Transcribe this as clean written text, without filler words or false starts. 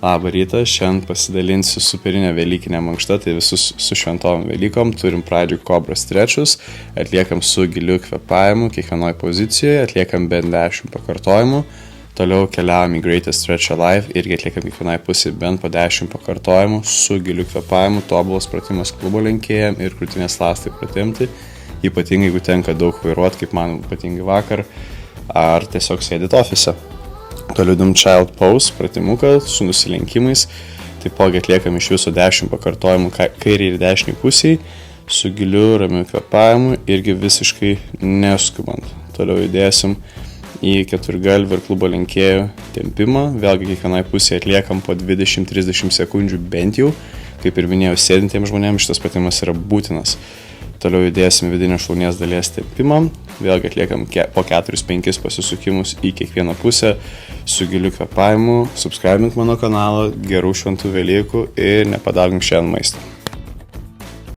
Labą rytą, šiandien pasidalinsiu superinę velykinę mankštą, tai visus su šventom Velykom. Turim pradžių kobra stretchus, atliekam su giliu kvėpavimu, kiekvienoje pozicijoje, atliekam bent 10 pakartojimų. Toliau keliavam į Greatest Stretch Alive, irgi atliekam kiekvienai pusė bent po 10 pakartojimų su giliu kvėpavimu, tobulas pratimas klubo lenkėjam ir krūtinės ląstai pratimti. Ypatingai, jeigu tenka daug vairuoti, kaip man ypatingai vakar, ar tiesiog sėdit ofise. Toliau dum child pose, pratimuką su nusilenkimais, taipogi atliekam iš viso 10 pakartojimų kairiai ir dešiniai pusiai, su giliu ramiu kvėpavimu, irgi visiškai neskubant. Toliau judėsim į keturgalvį ir klubo lenkėjų tempimą, vėlgi kiekvienai pusėje atliekam po 20-30 sekundžių bent jau, kaip ir minėjau, sėdintiems žmonėms šitas pratimas yra būtinas. Toliau judėsim vidinės šlaunies dalies tempimą, vėlgi atliekam po 4-5 pasisukimus į kiekvieną pusę su giliu kvėpavimu. Subscribink mano kanalą, gerų šventų Velykų ir nepadaugink šiandien maisto.